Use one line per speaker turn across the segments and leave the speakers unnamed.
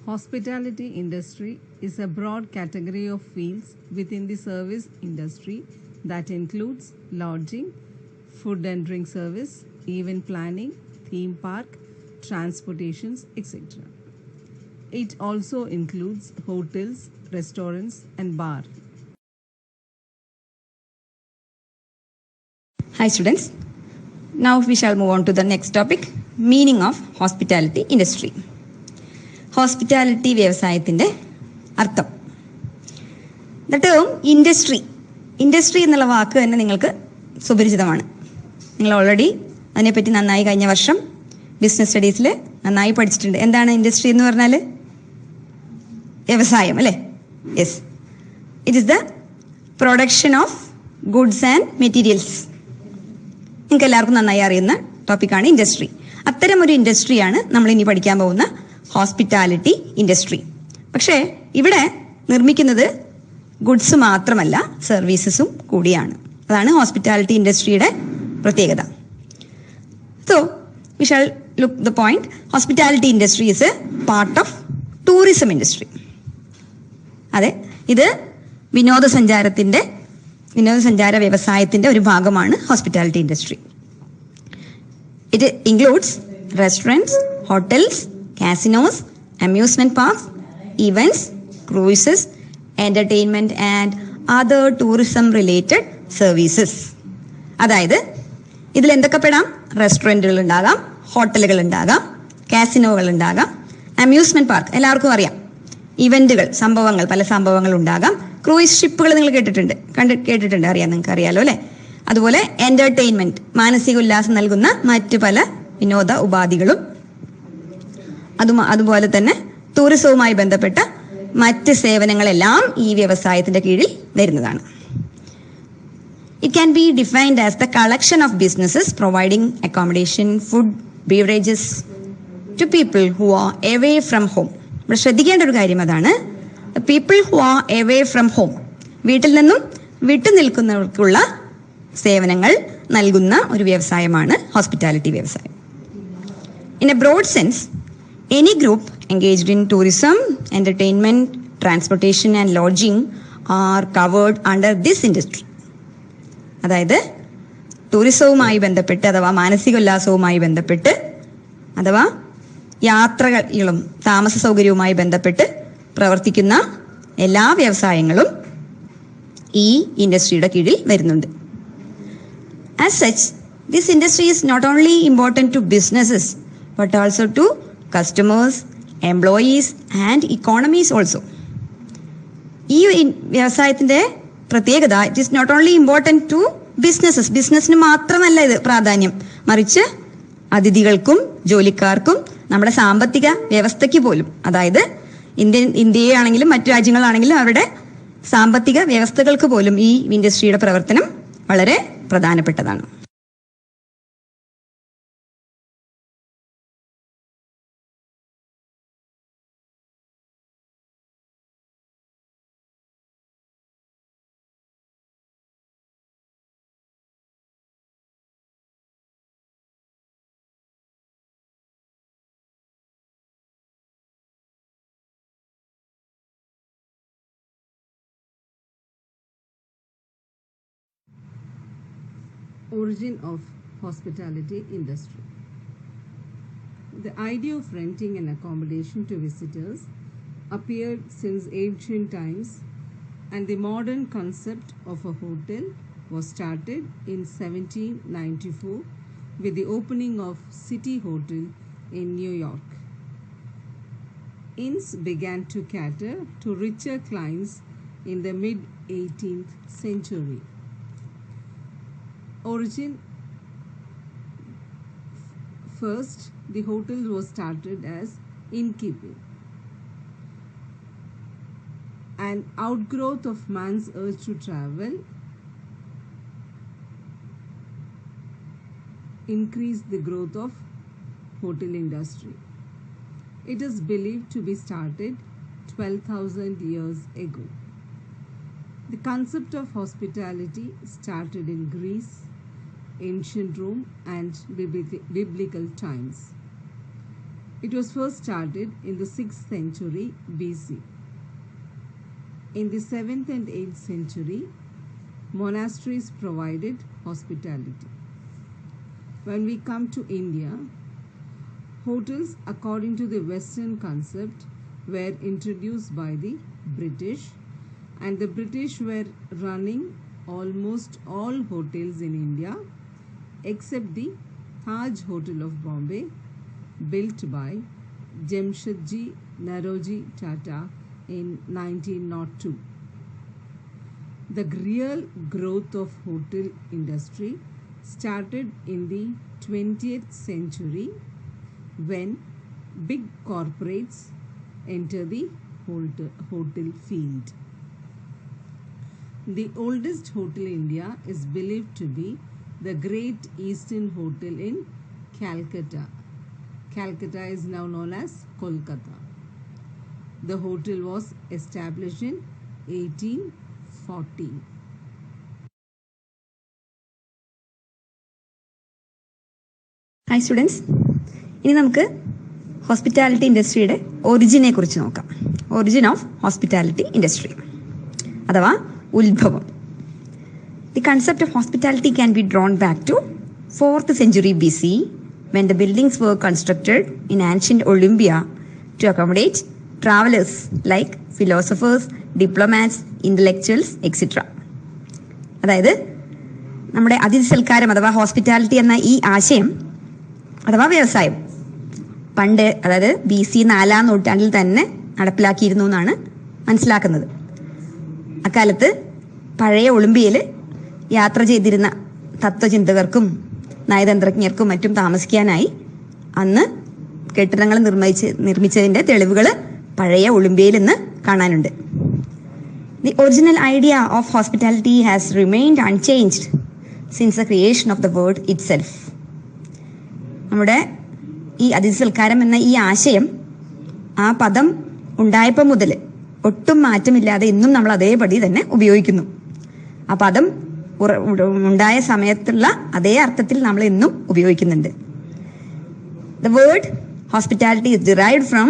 Hospitality industry is a broad category of fields within the service industry that includes lodging, food and drink service, event planning, theme park, transportations, etc. It also includes hotels, restaurants, and bar.
Hi students, now we shall move on to the next topic, meaning of hospitality industry. Hospitality വ്യവസായത്തിൻ്റെ അർത്ഥം. The term industry എന്നുള്ള വാക്ക് തന്നെ നിങ്ങൾക്ക് സുപരിചിതമാണ്. നിങ്ങൾ already അതിനെപ്പറ്റി നന്നായി കഴിഞ്ഞ വർഷം ബിസിനസ് സ്റ്റഡീസിൽ നന്നായി പഠിച്ചിട്ടുണ്ട്. എന്താണ് ഇൻഡസ്ട്രി എന്ന് പറഞ്ഞാൽ? വ്യവസായം അല്ലേ? Yes, it is the production of goods and materials. നിങ്ങൾക്ക് എല്ലാവർക്കും നന്നായി അറിയുന്ന ടോപ്പിക്കാണ് ഇൻഡസ്ട്രി. അത്തരമൊരു ഇൻഡസ്ട്രിയാണ് നമ്മൾ ഇനി പഠിക്കാൻ പോകുന്ന ഹോസ്പിറ്റാലിറ്റി ഇൻഡസ്ട്രി. പക്ഷേ ഇവിടെ നിർമ്മിക്കുന്നത് ഗുഡ്സ് മാത്രമല്ല, സർവീസസും കൂടിയാണ്. അതാണ് ഹോസ്പിറ്റാലിറ്റി ഇൻഡസ്ട്രിയുടെ പ്രത്യേകത. So we shall look the point. Hospitality industry is A part of tourism industry. അതെ, ഇത് വിനോദസഞ്ചാര വ്യവസായത്തിന്റെ ഒരു ഭാഗമാണ് hospitality industry. It includes restaurants, hotels, casinos, amusement parks, events, cruises, entertainment and other tourism related services. അതായത് ഇതിൽ എന്തൊക്കെ പെടാം? റെസ്റ്റോറൻറ്റുകൾ ഉണ്ടാകാം, ഹോട്ടലുകൾ ഉണ്ടാകാം, കാസിനോകൾ ഉണ്ടാകാം, അമ്യൂസ്മെന്റ് പാർക്ക് എല്ലാവർക്കും അറിയാം, ഇവന്റുകൾ, പല സംഭവങ്ങൾ ഉണ്ടാകാം, ക്രൂയിസ് ഷിപ്പുകൾ നിങ്ങൾ കേട്ടിട്ടുണ്ട്, അറിയാം, നിങ്ങൾക്ക് അറിയാലോ അല്ലെ. അതുപോലെ എന്റർടൈൻമെന്റ്, മാനസിക ഉല്ലാസം നൽകുന്ന മറ്റു പല വിനോദ ഉപാധികളും, അതുപോലെ തന്നെ ടൂറിസവുമായി ബന്ധപ്പെട്ട മറ്റ് സേവനങ്ങളെല്ലാം ഈ വ്യവസായത്തിന്റെ കീഴിൽ വരുന്നതാണ്. It can be defined as the collection of businesses providing accommodation, food, beverages to people who are away from home. ഇവിടെ ശ്രദ്ധിക്കേണ്ട ഒരു കാര്യം അതാണ്, people who are away from home, വീട്ടിൽ നിന്നും വിട്ടുനിൽക്കുന്നവർക്കുള്ള സേവനങ്ങൾ നൽകുന്ന ഒരു വ്യവസായമാണ് ഹോസ്പിറ്റാലിറ്റി വ്യവസായം. In a broad sense, any group engaged in tourism, entertainment, transportation and lodging are covered under this industry. അതായത് ടൂറിസവുമായി ബന്ധപ്പെട്ട് അഥവാ മാനസിക ഉല്ലാസവുമായി ബന്ധപ്പെട്ട് അഥവാ യാത്രകളും താമസ സൗകര്യവുമായി ബന്ധപ്പെട്ട് പ്രവർത്തിക്കുന്ന എല്ലാ വ്യവസായങ്ങളും ഈ ഇൻഡസ്ട്രിയുടെ കീഴിൽ വരുന്നുണ്ട്. As such, this industry is not only important to businesses but also to customers, employees and economies also. ഈ വ്യവസായത്തിന്റെ പ്രത്യേകത, it is not only important to ബിസിനസ്സിന് മാത്രമല്ല ഇത് പ്രാധാന്യം, മറിച്ച് അതിഥികൾക്കും ജോലിക്കാർക്കും നമ്മുടെ സാമ്പത്തിക വ്യവസ്ഥയ്ക്ക് പോലും, അതായത് ഇന്ത്യയാണെങ്കിലും മറ്റു രാജ്യങ്ങളാണെങ്കിലും അവരുടെ സാമ്പത്തിക വ്യവസ്ഥകൾക്ക് പോലും ഈ ഇൻഡസ്ട്രിയുടെ പ്രവർത്തനം വളരെ പ്രധാനപ്പെട്ടതാണ്.
Origin of hospitality industry. The idea of renting an accommodation to visitors appeared since ancient times, and the modern concept of a hotel was started in 1794 with the opening of City Hotel in New York. Inns began to cater to richer clients in the mid-18th century. Origin. First, the hotel was started as innkeeping. An outgrowth of man's urge to travel increased the growth of hotel industry. It is believed to be started 12,000 years ago. The concept of hospitality started in Greece, ancient Rome and biblical times. It was first started in the 6th century BC. In the 7th and 8th century, monasteries provided hospitality. When we come to India, hotels according to the Western concept were introduced by the British, and the British were running almost all hotels in India except the Taj Hotel of Bombay, built by Jamshedji Naroji Tata in 1902. The real growth of hotel industry started in the 20th century when big corporates enter the hotel field. The oldest hotel in India is believed to be the Great Eastern Hotel in Calcutta. Calcutta is now known as Kolkata. The hotel was established in 1840.
Hi students, ഇനി നമുക്ക് hospitality ഇൻഡസ്ട്രിയുടെ ഒറിജിനെ കുറിച്ച് നോക്കാം. Origin of hospitality industry അഥവാ ഉത്ഭവം. The concept of hospitality can be drawn back to 4th century BC when the buildings were constructed in ancient Olympia to accommodate travelers like philosophers, diplomats, intellectuals, etc. അതായത് നമ്മുടെ അതിഥി സൽക്കാരം അഥവാ hospitality എന്ന ഈ ആശയം അഥവാ വ്യവസായം പണ്ട് അതായത് BC 4ാം നൂറ്റാണ്ടിൽ തന്നെ നടപ്പിലാക്കിയിരുന്നു എന്നാണ് മനസ്സിലാക്കുന്നത്. അക്കാലത്ത് പഴയ ഒളിമ്പിയയിൽ യാത്ര ചെയ്തിരുന്ന തത്വചിന്തകർക്കും നയതന്ത്രജ്ഞർക്കും മറ്റും താമസിക്കാനായി അന്ന് കെട്ടിടങ്ങൾ നിർമ്മിച്ചതിന്റെ തെളിവുകൾ പഴയ ഒളിമ്പിയയിൽ ഇന്ന് കാണാനുണ്ട്. The original idea of hospitality has remained unchanged since the creation of the word itself. നമ്മുടെ ഈ അതിഥി സൽക്കാരം എന്ന ഈ ആശയം ആ പദം ഉണ്ടായപ്പോൾ മുതൽ ഒട്ടും മാറ്റമില്ലാതെ ഇന്നും നമ്മൾ അതേപടി തന്നെ ഉപയോഗിക്കുന്നു. ആ പദം ഉണ്ടായ സമയത്തുള്ള അതേ അർത്ഥത്തിൽ നമ്മൾ ഇന്നും ഉപയോഗിക്കുന്നുണ്ട്. The word hospitality is derived from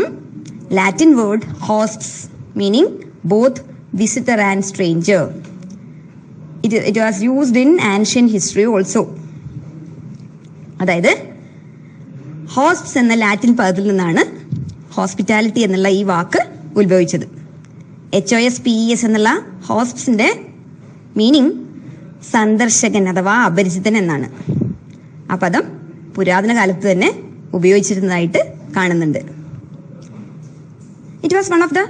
Latin word hosts, meaning both visitor and stranger. It was used in ancient history also. അതായത് ഹോസ്റ്റ്സ് എന്ന ലാറ്റിൻ പദത്തിൽ നിന്നാണ് ഹോസ്പിറ്റാലിറ്റി എന്നുള്ള ഈ വാക്ക് ഉത്ഭവിച്ചത്. HOSPES എന്നുള്ള ഹോസ്റ്റ്സിന്റെ മീനിങ് സന്ദർശകൻ അഥവാ അപരിചിതൻ എന്നാണ്. ആ പദം പുരാതന കാലത്ത് തന്നെ ഉപയോഗിച്ചിരുന്നതായിട്ട് കാണുന്നുണ്ട്. It was one of the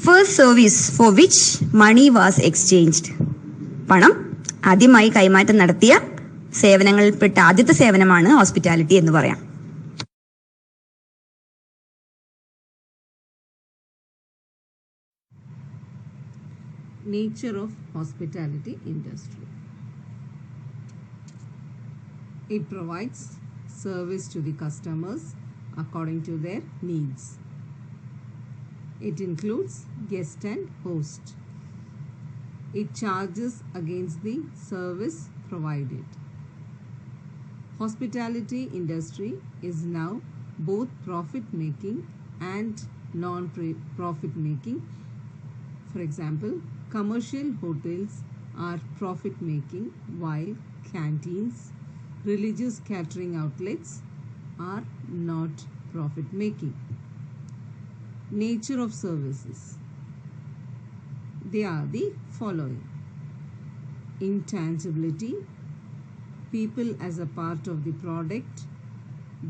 first service for which money was exchanged. പണം ആദ്യമായി കൈമാറ്റം നടത്തിയ സേവനങ്ങളിൽപ്പെട്ട ആദ്യത്തെ സേവനമാണ് ഹോസ്പിറ്റാലിറ്റി എന്ന് പറയാം.
Nature of hospitality industry. It provides service to the customers according to their needs. It includes guest and host. It charges against the service provided. Hospitality industry is now both profit making and non-profit making. For example, commercial hotels are profit making while canteens, religious catering outlets are not profit making. Nature of services. They are the following: intangibility, people as a part of the product,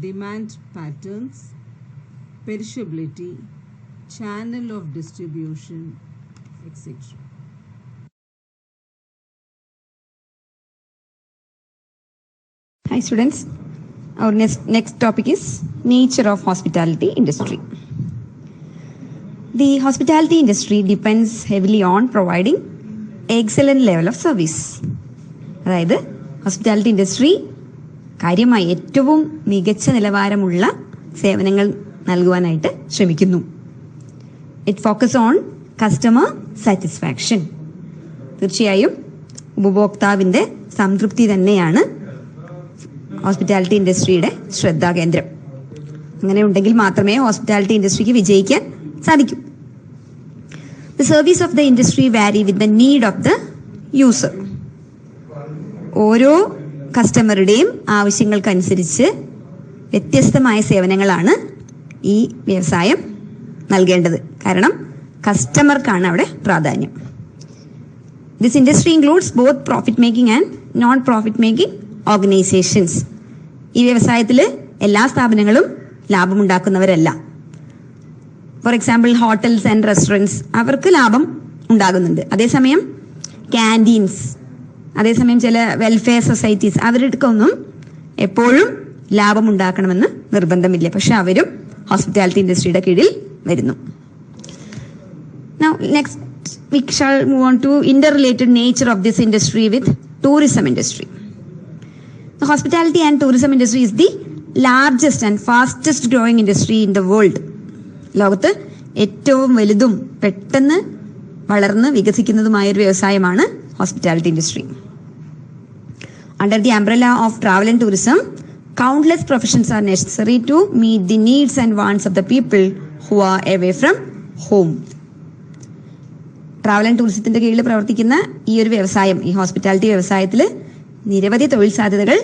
demand patterns, perishability, channel of distribution, etc.
Hi students, our next topic is nature of hospitality industry. The hospitality industry depends heavily on providing excellent level of service. അതായത് hospitality industry കാര്യമായി ഏറ്റവും മികച്ച നിലവാരമുള്ള സേവനങ്ങൾ നൽകുവാനായിട്ട് ശ്രമിക്കുന്നു. It focus on customer satisfaction. തീർച്ചയായും ഉപഭോക്താവിന്റെ സംതൃപ്തി തന്നെയാണ് ഹോസ്പിറ്റാലിറ്റി ഇൻഡസ്ട്രിയുടെ ശ്രദ്ധാകേന്ദ്രം. അങ്ങനെ ഉണ്ടെങ്കിൽ മാത്രമേ ഹോസ്പിറ്റാലിറ്റി ഇൻഡസ്ട്രിക്ക് വിജയിക്കാൻ സാധിക്കൂ. The service of the industry varies with the need of the user. ഓരോ കസ്റ്റമറുടെയും ആവശ്യങ്ങൾക്കനുസരിച്ച് വ്യത്യസ്തമായ സേവനങ്ങളാണ് ഈ വ്യവസായം നൽകേണ്ടത്. കാരണം കസ്റ്റമർക്കാണ് അവിടെ പ്രാധാന്യം. This industry includes both profit making and non profit making organisations. ഈ വ്യവസായത്തിൽ എല്ലാ സ്ഥാപനങ്ങളും ലാഭമുണ്ടാക്കുന്നവരല്ല. For example hotels and restaurants, അവർക്ക് ലാഭം ഉണ്ടാകുന്നുണ്ട്. അതേസമയം ക്യാൻറ്റീൻസ്, അതേസമയം ചില വെൽഫെയർ സൊസൈറ്റീസ്, അവർക്കൊന്നും എപ്പോഴും ലാഭം ഉണ്ടാക്കണമെന്ന് നിർബന്ധമില്ല. പക്ഷെ അവരും ഹോസ്പിറ്റാലിറ്റി ഇൻഡസ്ട്രിയുടെ കീഴിൽ വരുന്നു. Now next we shall move on to interrelated nature of this industry with tourism industry. The hospitality and tourism industry is the largest and fastest growing industry in the world. ലോകത്ത് ഏറ്റവും വലുതും പെട്ടെന്ന് വളർന്ന് വികസിക്കുന്നതുമായ ഒരു വ്യവസായമാണ് hospitality industry. Under the umbrella of travel and tourism, countless professions are necessary to meet the needs and wants of the people who are away from home. Travel and ടൂറിസത്തിന്റെ കീഴിൽ പ്രവർത്തിക്കുന്ന ഈ ഒരു വ്യവസായം, ഈ ഹോസ്പിറ്റാലിറ്റി വ്യവസായത്തിൽ നിരവധി തൊഴിൽ സാധ്യതകൾ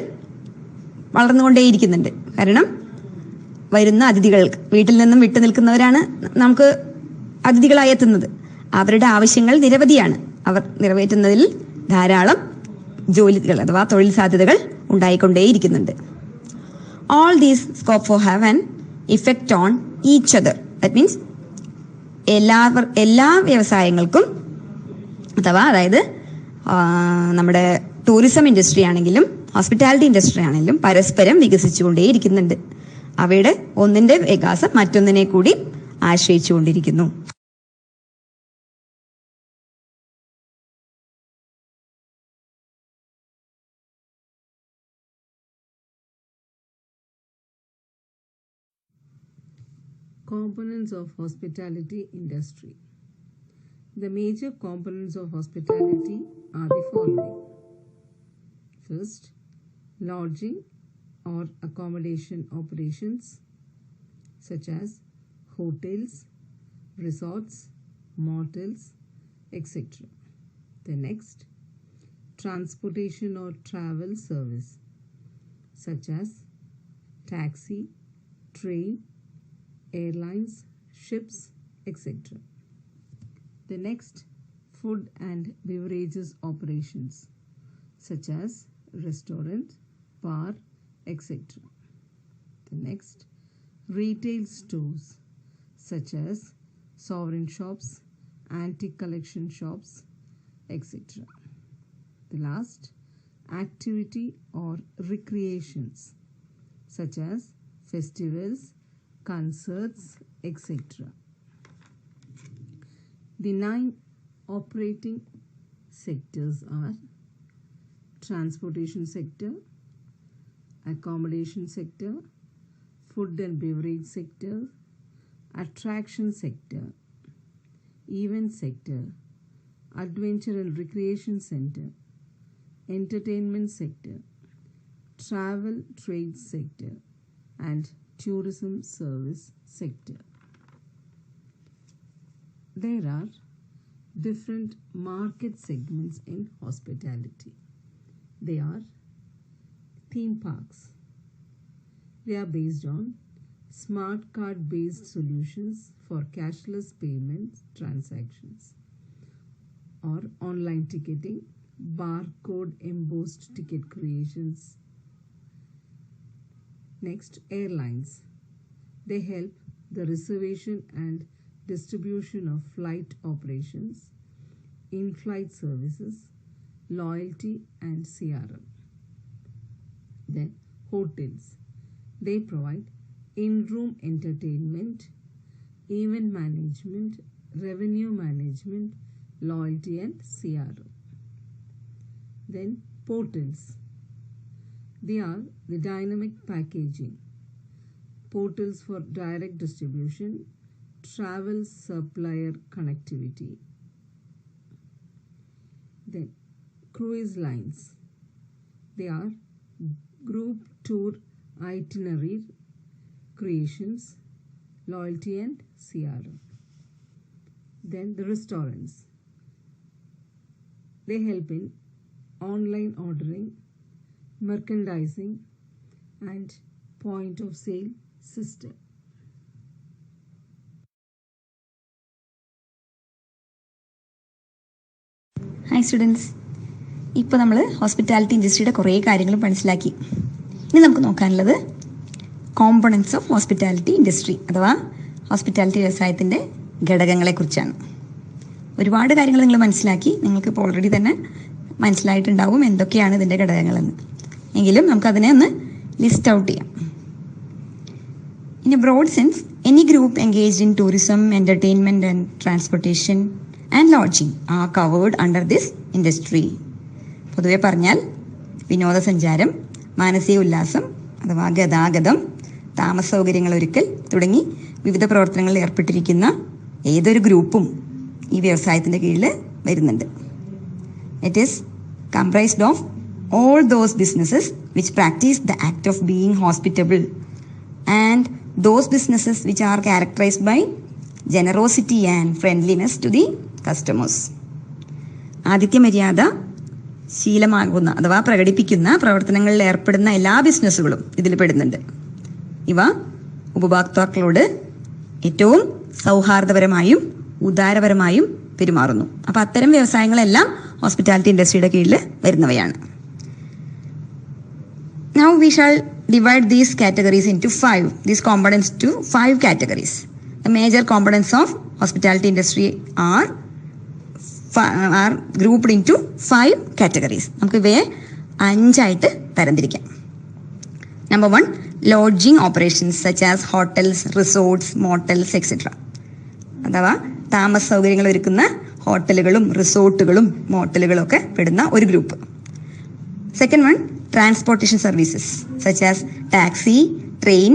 വളർന്നുകൊണ്ടേയിരിക്കുന്നുണ്ട്. കാരണം വരുന്ന അതിഥികൾക്ക്, വീട്ടിൽ നിന്നും വിട്ടു നിൽക്കുന്നവരാണ് നമുക്ക് അതിഥികളായി എത്തുന്നത്. അവരുടെ ആവശ്യങ്ങൾ നിരവധിയാണ്. അവർ നിറവേറ്റുന്നതിൽ ധാരാളം ജോലികൾ അഥവാ തൊഴിൽ സാധ്യതകൾ ഉണ്ടായിക്കൊണ്ടേയിരിക്കുന്നുണ്ട്. All these scope for have an effect on each other. That means എല്ലാ വ്യവസായങ്ങൾക്കും അതായത് നമ്മുടെ ടൂറിസം ഇൻഡസ്ട്രി ആണെങ്കിലും ഹോസ്പിറ്റാലിറ്റി ഇൻഡസ്ട്രി ആണെങ്കിലും പരസ്പരം വികസിച്ചുകൊണ്ടേയിരിക്കുന്നുണ്ട്. അവയുടെ ഒന്നിന്റെ വികാസം മറ്റൊന്നിനെ കൂടി ആശ്രയിച്ചുകൊണ്ടിരിക്കുന്നു.
Components of hospitality industry. The major components of hospitality are the following. First, lodging or accommodation operations such as hotels, resorts, motels, etc. The next, transportation or travel service such as taxi, train, airlines, ships, etc. The next, food and beverages operations such as restaurant, bar, etc. The next, retail stores such as sovereign shops, antique collection shops, etc. The last, activity or recreations such as festivals, concerts, etc. The 9 operating sectors are transportation sector, accommodation sector, food and beverage sector, attraction sector, event sector, adventure and recreation center, entertainment sector, travel trade sector, and tourism service sector. There are different market segments in hospitality. They are theme parks. They are based on smart card based solutions for cashless payments transactions or online ticketing, barcode embossed ticket creations. Next, airlines. They help the reservation and distribution of flight operations, in-flight services, loyalty and CRM. Then, hotels. They provide in-room entertainment, event management, revenue management, loyalty and CRM. Then, portals. They are the dynamic packaging, portals for direct distribution, travel supplier connectivity. Then, cruise lines. They are group tour itinerary, creations, loyalty and CRM. Then the restaurants. They help in online ordering, merchandising and point of sale system.
Hi students, ഇപ്പോൾ നമ്മൾ hospitality ഇൻഡസ്ട്രിയുടെ കുറേ കാര്യങ്ങൾ മനസ്സിലാക്കി. ഇനി നമുക്ക് നോക്കാനുള്ളത് components of hospitality industry അഥവാ hospitality വ്യവസായത്തിൻ്റെ ഘടകങ്ങളെക്കുറിച്ചാണ്. ഒരുപാട് കാര്യങ്ങൾ നിങ്ങൾ മനസ്സിലാക്കി. നിങ്ങൾക്ക് ഇപ്പോൾ ഓൾറെഡി തന്നെ മനസ്സിലായിട്ടുണ്ടാവും എന്തൊക്കെയാണ് ഇതിൻ്റെ ഘടകങ്ങളെന്ന്. എങ്കിലും നമുക്കതിനെ ഒന്ന് ലിസ്റ്റ് ഔട്ട് ചെയ്യാം. In a broad sense, any group engaged in tourism, entertainment and transportation and lodging are covered under this industry. പൊതുവെ പറഞ്ഞാൽ വിനോദസഞ്ചാരം, മാനസിക ഉല്ലാസം അഥവാ ഗതാഗതം, താമസ സൗകര്യങ്ങൾ ഒരുക്കൽ തുടങ്ങി വിവിധ പ്രവർത്തനങ്ങളിൽ ഏർപ്പെട്ടിരിക്കുന്ന ഏതൊരു ഗ്രൂപ്പും ഈ വ്യവസായത്തിൻ്റെ കീഴിൽ വരുന്നുണ്ട്. It is comprised of all those businesses which practice the act of being hospitable and those businesses which are characterized by generosity and friendliness to the customers. ആതിഥ്യമര്യാദ ശീലമാകുന്ന അഥവാ പ്രകടിപ്പിക്കുന്ന പ്രവർത്തനങ്ങളിൽ ഏർപ്പെടുന്ന എല്ലാ ബിസിനസ്സുകളും ഇതിൽ പെടുന്നുണ്ട്. ഇവ ഉപഭോക്താക്കളോട് ഏറ്റവും സൗഹാർദ്ദപരമായും ഉദാരപരമായും പെരുമാറുന്നു. അപ്പോൾ അത്തരം വ്യവസായങ്ങളെല്ലാം ഹോസ്പിറ്റാലിറ്റി ഇൻഡസ്ട്രിയുടെ കീഴിൽ വരുന്നവയാണ്. Now we shall divide these categories into these components to 5 categories. The major components of hospitality industry are grouped into 5 categories. നമുക്ക് ഇവയെ 5 ആയിട്ട് തരംതിരിക്കാം. Number 1, lodging operations such as hotels, resorts, motels, etc. അഥവാ താമസ സൗകര്യങ്ങൾ ഒരുക്കുന്ന ഹോട്ടലുകളും റിസോർട്ടുകളും മോട്ടലുകളും ഒക്കെ പെടുന്ന ഒരു group. Second one, transportation services such as taxi, train,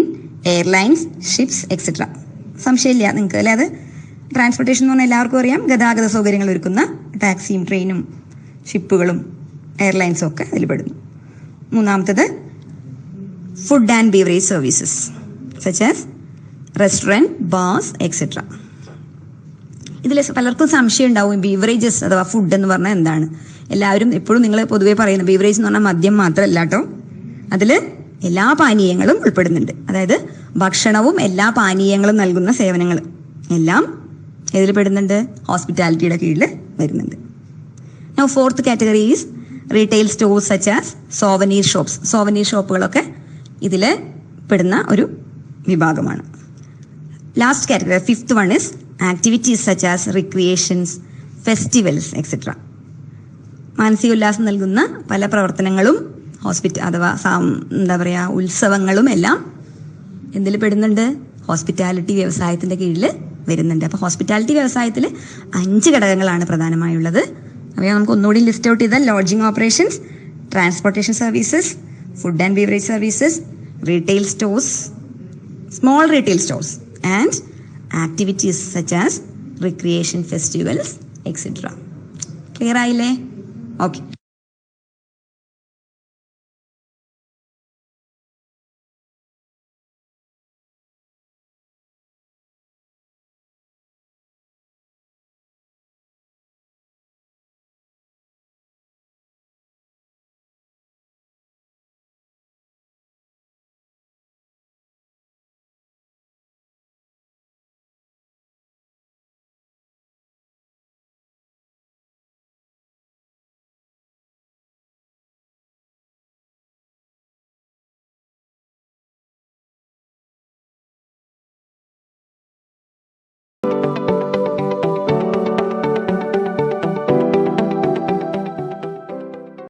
airlines, ships, etc. സംശയമില്ല നിങ്ങൾക്ക് അല്ലേ? അത് ട്രാൻസ്പോർട്ടേഷൻ എന്ന് പറഞ്ഞാൽ എല്ലാവർക്കും അറിയാം. ഗതാഗത സൗകര്യങ്ങൾ ഒരുക്കുന്ന ടാക്സിയും ട്രെയിനും ഷിപ്പുകളും എയർലൈൻസും ഒക്കെ അതിൽ പെടുന്നു. മൂന്നാമത്തത് food and beverage services such as restaurant, bars, etcetera. ഇതിൽ പലർക്കും സംശയം ഉണ്ടാവും, ബീവറേജസ് അഥവാ ഫുഡ് എന്ന് പറഞ്ഞാൽ എന്താണ്? എല്ലാവരും എപ്പോഴും നിങ്ങൾ പൊതുവെ പറയുന്ന ബീവറേജ് എന്ന് പറഞ്ഞാൽ മദ്യം മാത്രമല്ല കേട്ടോ, അതിൽ എല്ലാ പാനീയങ്ങളും ഉൾപ്പെടുന്നുണ്ട്. അതായത് ഭക്ഷണവും എല്ലാ പാനീയങ്ങളും നൽകുന്ന സേവനങ്ങൾ എല്ലാം ഇതിൽ പെടുന്നുണ്ട്, ഹോസ്പിറ്റാലിറ്റിയുടെ കീഴിൽ വരുന്നുണ്ട്. Now fourth category is retail stores such as souvenir shops. Souvenir ഷോപ്പുകളൊക്കെ ഇതിൽ പെടുന്ന ഒരു വിഭാഗമാണ്. Last category, fifth one is activities such as recreations, festivals, etcetera. മാനസിക ഉല്ലാസം നൽകുന്ന പല പ്രവർത്തനങ്ങളും അഥവാ എന്താ പറയുക ഉത്സവങ്ങളും എല്ലാം എന്തിൽ പെടുന്നുണ്ട്? ഹോസ്പിറ്റാലിറ്റി വ്യവസായത്തിൻ്റെ കീഴിൽ വരുന്നുണ്ട്. അപ്പോൾ ഹോസ്പിറ്റാലിറ്റി വ്യവസായത്തിൽ 5 ഘടകങ്ങളാണ് പ്രധാനമായുള്ളത്. അവയെ നമുക്ക് ഒന്നുകൂടി ലിസ്റ്റ് ഔട്ട് ചെയ്താൽ lodging operations, transportation services, food and beverage services, retail stores, small retail stores and activities such as recreation, festivals, etcetera. Clear ആയില്ലേ? ഓക്കെ.